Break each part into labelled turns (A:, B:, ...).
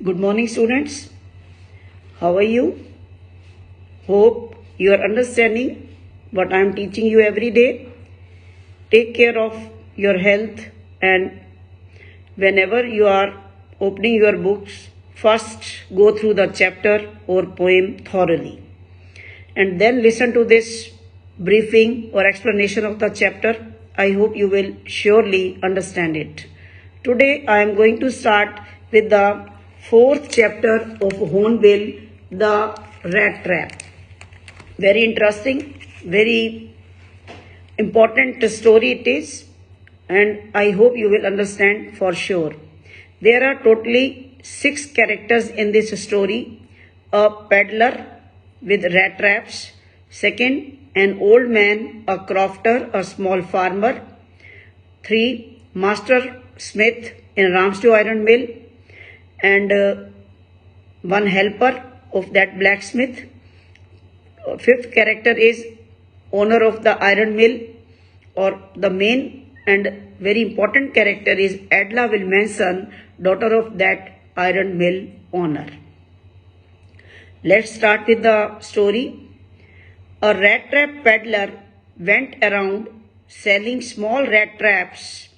A: Good morning, students. How are you? Hope you are understanding what I am teaching you every day. Take care of your health, and whenever you are opening your books, first go through the chapter or poem thoroughly and then listen to this briefing or explanation of the chapter. I hope you will surely understand it. Today I am going to start with the fourth chapter of Hornbill, the rat trap. Very interesting, very important story it is, and I hope you will understand for sure. There are totally 6 characters in this story: a peddler with rat traps, second, an old man, a crofter, a small farmer, 3, master smith in Ramstew iron mill, and one helper of that blacksmith. Fifth character is owner of the iron mill, or the main and very important character is Adela Wilmanson, daughter of that iron mill owner. Let's start with the story. A rat trap peddler went around selling small rat traps.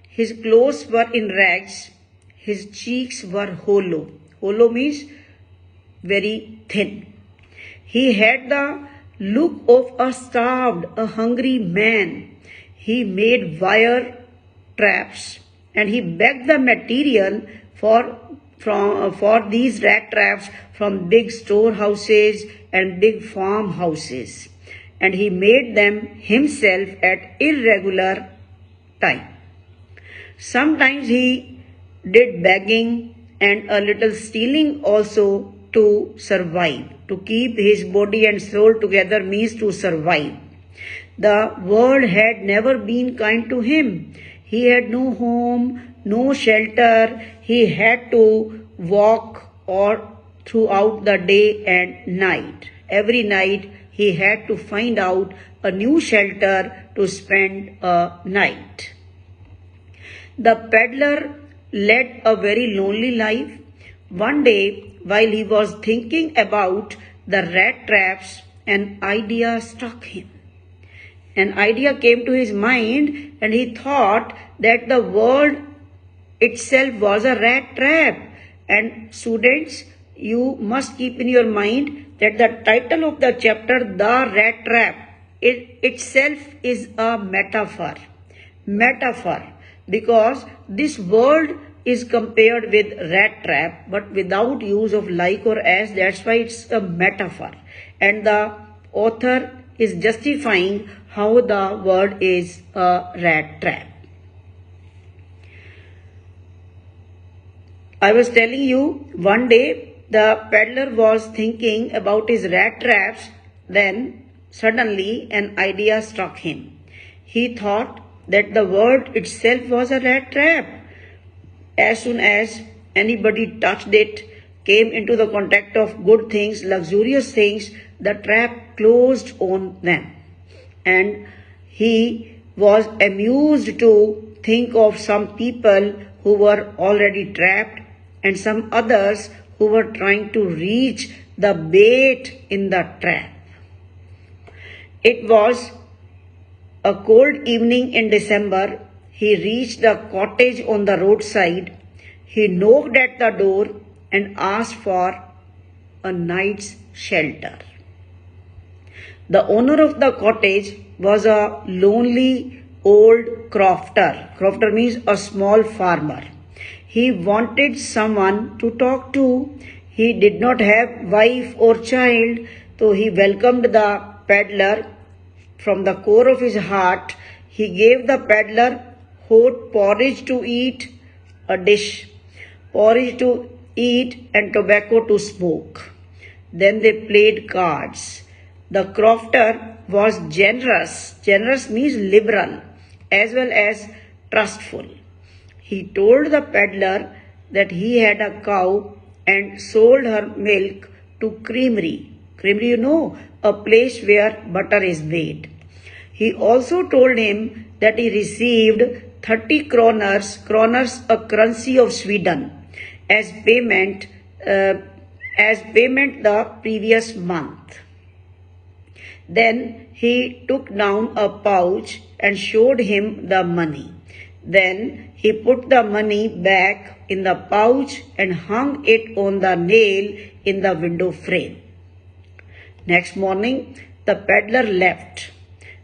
A: His clothes were in rags. His cheeks were hollow. Hollow means very thin. He had the look of a starved, a hungry man. He made wire traps and he begged the material for these rat traps from big storehouses and big farmhouses. And he made them himself at irregular time. Sometimes he did begging and a little stealing also to survive. To keep his body and soul together means to survive. The world had never been kind to him. He had no home, no shelter. He had to walk all throughout the day and night. Every night he had to find out a new shelter to spend a night. The peddler led a very lonely life. One day, while he was thinking about the rat traps, an idea struck him. An idea came to his mind and he thought that the world itself was a rat trap. And students, you must keep in your mind that the title of the chapter, The Rat Trap, it itself is a metaphor. Metaphor, because this world is compared with rat trap but without use of like or as. That's why it's a metaphor, and the author is justifying how the world is a rat trap. I was telling you, one day the peddler was thinking about his rat traps. Then suddenly an idea struck him. He thought that the world itself was a rat trap. As soon as anybody touched it, came into the contact of good things, luxurious things, the trap closed on them. And he was amused to think of some people who were already trapped and some others who were trying to reach the bait in the trap. It was a cold evening in December. He reached the cottage on the roadside. He knocked at the door and asked for a night's shelter. The owner of the cottage was a lonely old crofter. Crofter means a small farmer. He wanted someone to talk to. He did not have wife or child, so he welcomed the peddler from the core of his heart. He gave the peddler hot porridge to eat, a dish, porridge to eat and tobacco to smoke. Then they played cards. The crofter was generous. Generous means liberal as well as trustful. He told the peddler that he had a cow and sold her milk to creamery. Creamery, you know, a place where butter is made. He also told him that he received 30 kroners, a currency of Sweden. as payment uh, the previous month. Then he took down a pouch and showed him the money. Then he put the money back in the pouch and hung it on the nail in the window frame. Next morning, the peddler left.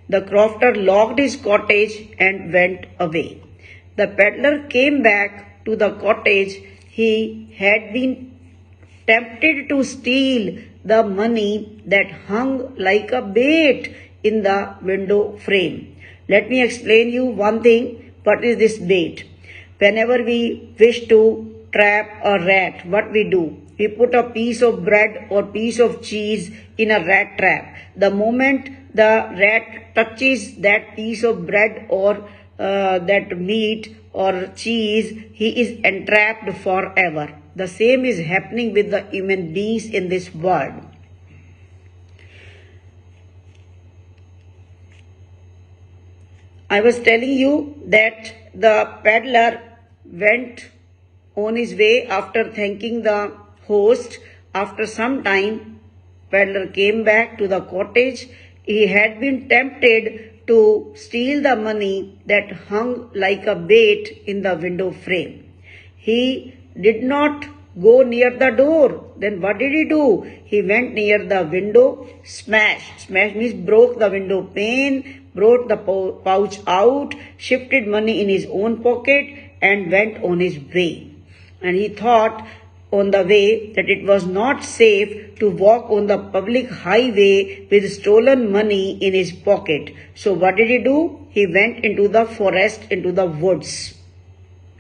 A: The crofter locked his cottage and went away. The peddler came back to the cottage. He had been tempted to steal the money that hung like a bait in the window frame. Let me explain you one thing. What is this bait? Whenever we wish to trap a rat, what we do? We put a piece of bread or piece of cheese in a rat trap. The moment the rat touches that piece of bread or that meat or cheese, he is entrapped forever. The same is happening with the human beings in this world. I was telling you that the peddler went on his way after thanking the host. After some time, peddler came back to the cottage. He had been tempted to steal the money that hung like a bait in the window frame. He did not go near the door. Then what did he do? He went near the window, smashed. Smash means broke the window pane, brought the pouch out, shifted money in his own pocket and went on his way. And he thought on the way that it was not safe to walk on the public highway with stolen money in his pocket. So what did he do? He went into the forest, into the woods.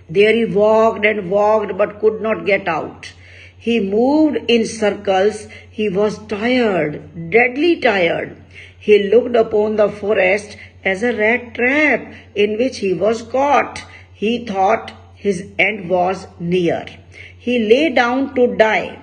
A: There he walked and walked but could not get out. He moved in circles. He was tired, deadly tired. He looked upon the forest as a rat trap in which he was caught. He thought his end was near. He lay down to die.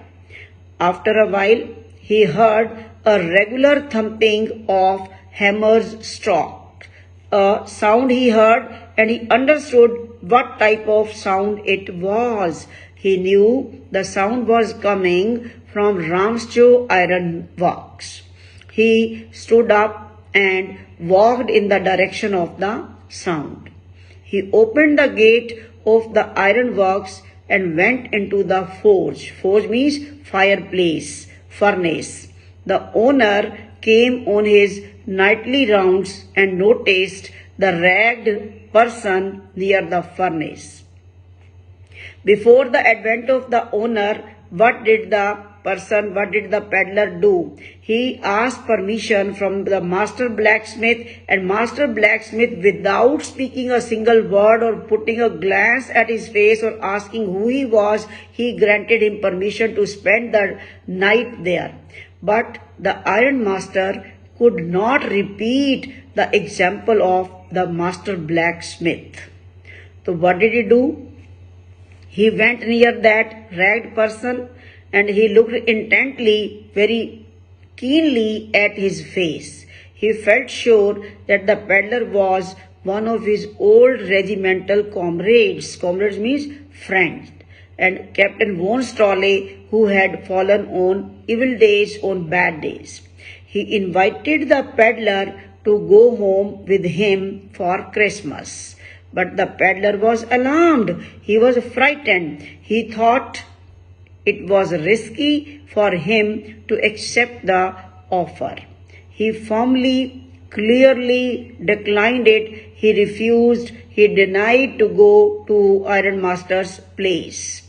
A: After a while, he heard a regular thumping of hammers struck. A sound he heard and he understood what type of sound it was. He knew the sound was coming from Ramsjo Iron Works. He stood up and walked in the direction of the sound. He opened the gate of the ironworks and went into the forge. Forge means fireplace, furnace. The owner came on his nightly rounds and noticed the ragged person near the furnace. Before the advent of the owner, what did the peddler do? He asked permission from the master blacksmith, and master blacksmith, without speaking a single word or putting a glance at his face or asking who he was, he granted him permission to spend the night there. But the iron master could not repeat the example of the master blacksmith. So what did he do? He went near that ragged person and he looked intently, very keenly at his face. He felt sure that the peddler was one of his old regimental comrades. Comrades means friends. And Captain von Stolle, who had fallen on evil days, on bad days. He invited the peddler to go home with him for Christmas. But the peddler was alarmed. He was frightened. He thought it was risky for him to accept the offer. He firmly, clearly declined it. He refused. He denied to go to Ironmaster's place.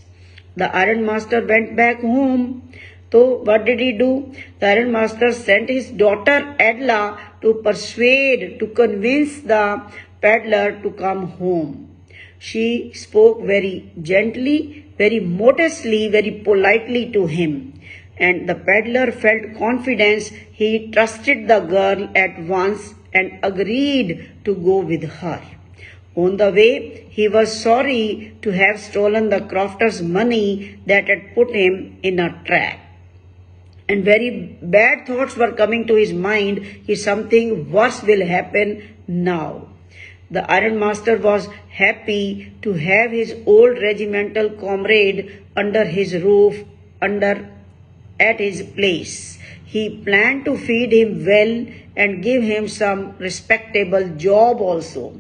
A: The Ironmaster went back home. So what did he do? The Ironmaster sent his daughter Edla to persuade, to convince the peddler to come home. She spoke very gently, very modestly, very politely to him. And the peddler felt confidence. He trusted the girl at once and agreed to go with her. On the way, he was sorry to have stolen the crofter's money that had put him in a trap. And very bad thoughts were coming to his mind. Something worse will happen now. The ironmaster was happy to have his old regimental comrade under his roof, at his place. He planned to feed him well and give him some respectable job also.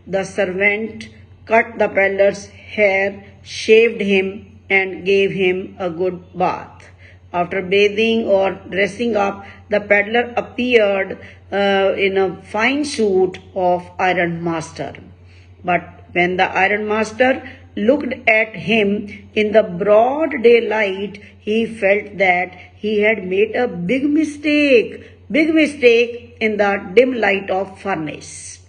A: The servant cut the peddler's hair, shaved him, and gave him a good bath. After bathing or dressing up, the peddler appeared in a fine suit of ironmaster. But when the ironmaster looked at him in the broad daylight, he felt that he had made a big mistake in the dim light of furnace.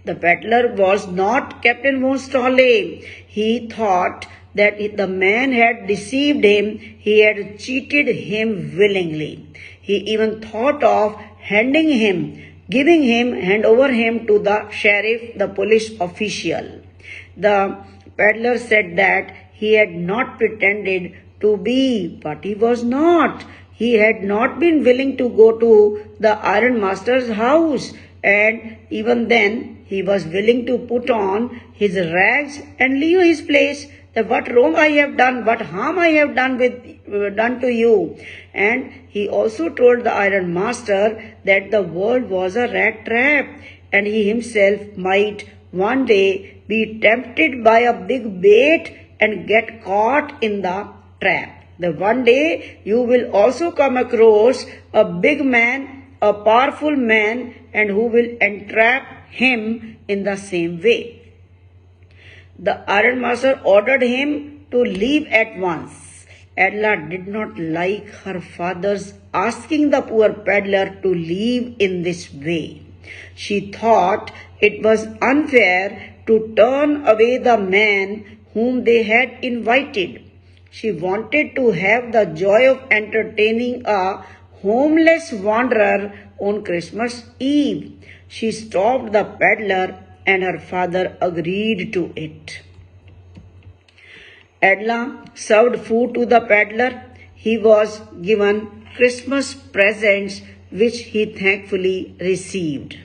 A: The peddler was not Captain von Stolle. He thought that the man had deceived him. He had cheated him willingly. He even thought of hand over him to the sheriff, the police official. The peddler said that he had not pretended to be, but he was not. He had not been willing to go to the ironmaster's house, and even then he was willing to put on his rags and leave his place. That what wrong I have done, what harm I have done to you. And he also told the ironmaster that the world was a rat trap, and he himself might one day be tempted by a big bait and get caught in the trap. That one day you will also come across a big man, a powerful man, and who will entrap him in the same way. The ironmaster ordered him to leave at once. Edla did not like her father's asking the poor peddler to leave in this way. She thought it was unfair to turn away the man whom they had invited. She wanted to have the joy of entertaining a homeless wanderer on Christmas Eve. She stopped the peddler, and her father agreed to it. Edla served food to the peddler. He was given Christmas presents which he thankfully received.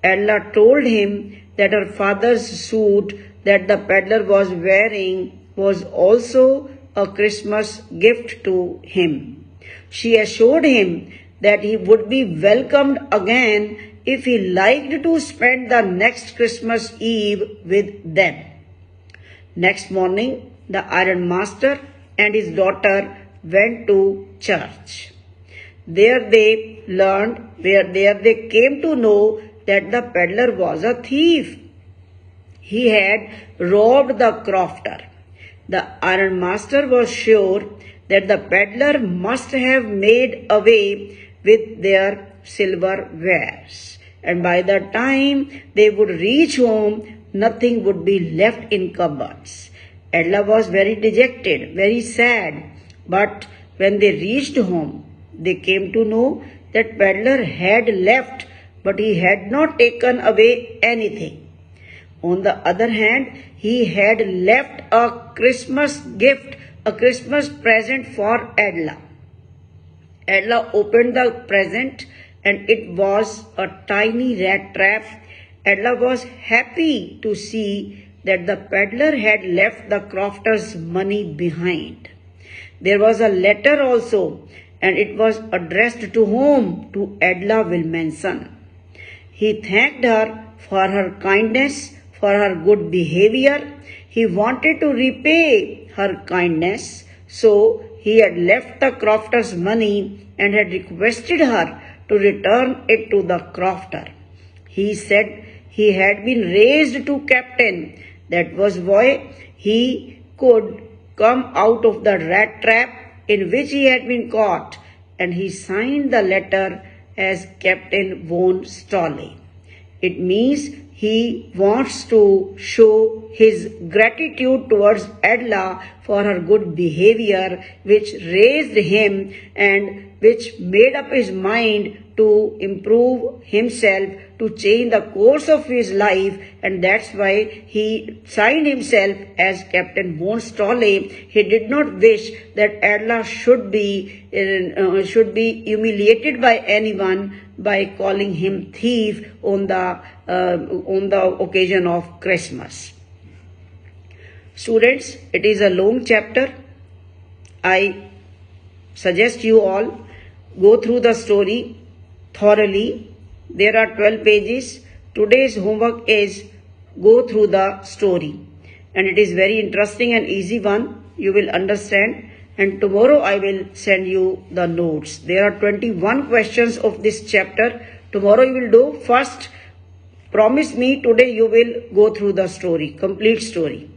A: Edla told him that her father's suit that the peddler was wearing was also a Christmas gift to him. She assured him that he would be welcomed again if he liked to spend the next Christmas Eve with them. Next morning, the ironmaster and his daughter went to church. There they came to know that the peddler was a thief. He had robbed the crofter. The ironmaster was sure that the peddler must have made away with their silver wares, and by the time they would reach home, nothing would be left in cupboards. Edla was very dejected, very sad, but when they reached home, they came to know that peddler had left, but he had not taken away anything. On the other hand, he had left a Christmas gift, a Christmas present for Edla. Edla opened the present, and it was a tiny rat trap. Edla was happy to see that the peddler had left the crofter's money behind. There was a letter also, and it was addressed to whom? To Edla Wilmanson. He thanked her for her kindness, for her good behavior. He wanted to repay her kindness, so he had left the crofter's money and had requested her to return it to the crofter. He said he had been raised to captain. That was why he could come out of the rat trap in which he had been caught, and he signed the letter as Captain von Stolle. It means he wants to show his gratitude towards Edla for her good behavior, which raised him and which made up his mind to improve himself, to change the course of his life, and that's why he signed himself as Captain von Stolle. He did not wish that Edla should be humiliated by anyone, by calling him thief on the occasion of Christmas. Students, it is a long chapter. I suggest you all go through the story thoroughly. There are 12 pages. Today's homework is go through the story, and it is very interesting and easy one. You will understand, and tomorrow I will send you the notes. There are 21 questions of this chapter. Tomorrow you will do. First, promise me today you will go through the story, complete story.